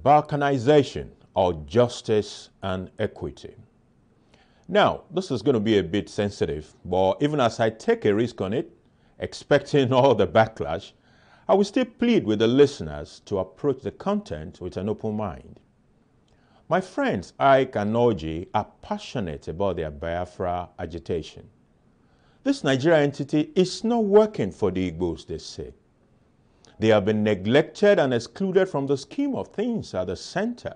Balkanization, or justice and equity. Now, this is going to be a bit sensitive, but even as I take a risk on it, expecting all the backlash, I will still plead with the listeners to approach the content with an open mind. My friends Ike and Orji are passionate about their Biafra agitation. This Nigeria entity is not working for the Igbos, they say. They have been neglected and excluded from the scheme of things at the center.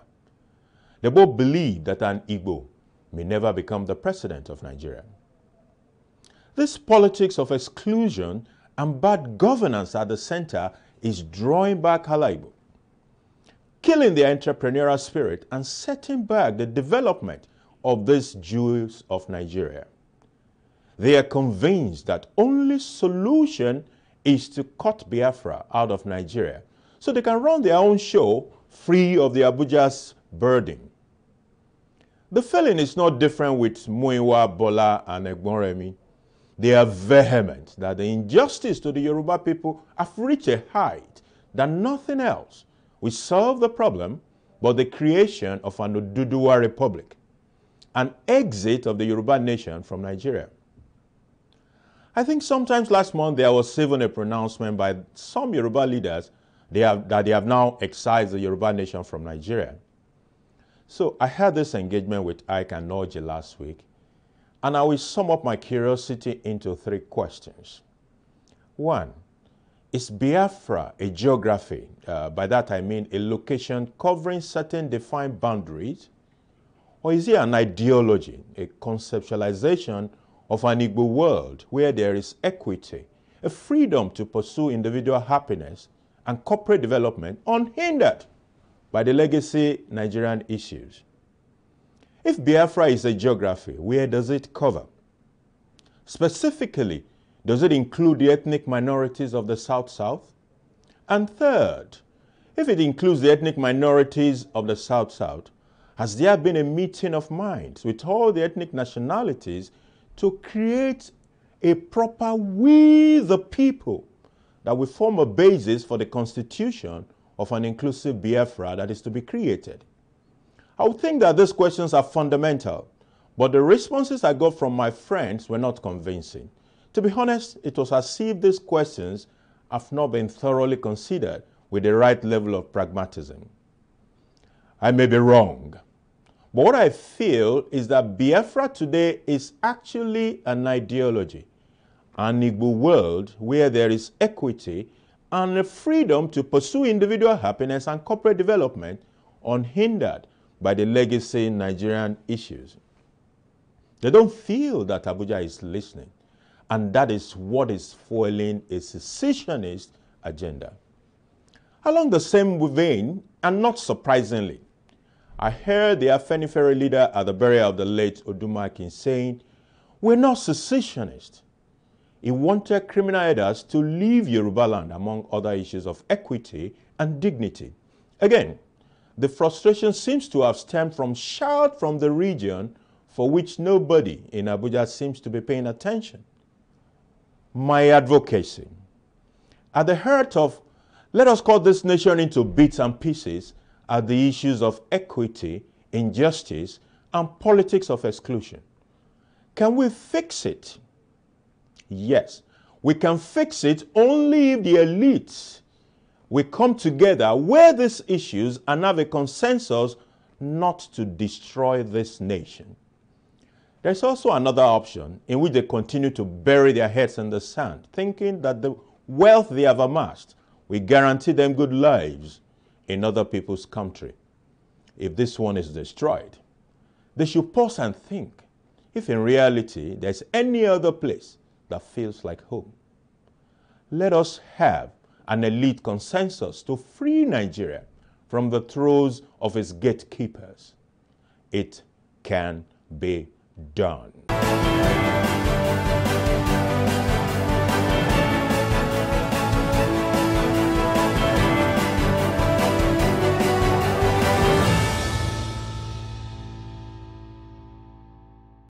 They both believe that an Igbo may never become the president of Nigeria. This politics of exclusion and bad governance at the center is drawing back Ala Igbo, killing their entrepreneurial spirit and setting back the development of these Jews of Nigeria. They are convinced that only solution is to cut Biafra out of Nigeria so they can run their own show free of the Abuja's burden. The feeling is not different with Muiwa, Bola, and Egbonremi. They are vehement that the injustice to the Yoruba people have reached a height that nothing else will solve the problem but the creation of an Oduduwa Republic, an exit of the Yoruba nation from Nigeria. I think sometimes last month there was even a pronouncement by some Yoruba leaders that they have now excised the Yoruba nation from Nigeria. So I had this engagement with Ike and Orji last week, and I will sum up my curiosity into 3 questions. 1, is Biafra a geography? By that I mean a location covering certain defined boundaries? Or is it an ideology, a conceptualization of an Igbo world where there is equity, a freedom to pursue individual happiness and corporate development unhindered by the legacy Nigerian issues? If Biafra is a geography, where does it cover? Specifically, does it include the ethnic minorities of the South-South? And third, if it includes the ethnic minorities of the South-South, has there been a meeting of minds with all the ethnic nationalities to create a proper we the people that will form a basis for the constitution of an inclusive Biafra that is to be created? I would think that these questions are fundamental, but the responses I got from my friends were not convincing. To be honest, it was as if these questions have not been thoroughly considered with the right level of pragmatism. I may be wrong, but what I feel is that Biafra today is actually an ideology, an Igbo world where there is equity and a freedom to pursue individual happiness and corporate development unhindered by the legacy Nigerian issues. They don't feel that Abuja is listening, and that is what is fueling a secessionist agenda. Along the same vein, and not surprisingly, I heard the Afenifere leader at the burial of the late Odumakin saying, "We're not secessionists." He wanted criminal headers to leave Yoruba land, among other issues of equity and dignity. Again, the frustration seems to have stemmed from shout from the region for which nobody in Abuja seems to be paying attention. My advocacy. At the heart of, let us cut this nation into bits and pieces, are the issues of equity, injustice, and politics of exclusion. Can we fix it? Yes, we can fix it only if the elites will come together where these issues and have a consensus not to destroy this nation. There's also another option in which they continue to bury their heads in the sand, thinking that the wealth they have amassed will guarantee them good lives in other people's country. If this one is destroyed, they should pause and think if in reality there's any other place that feels like home. Let us have an elite consensus to free Nigeria from the throes of its gatekeepers. It can be done.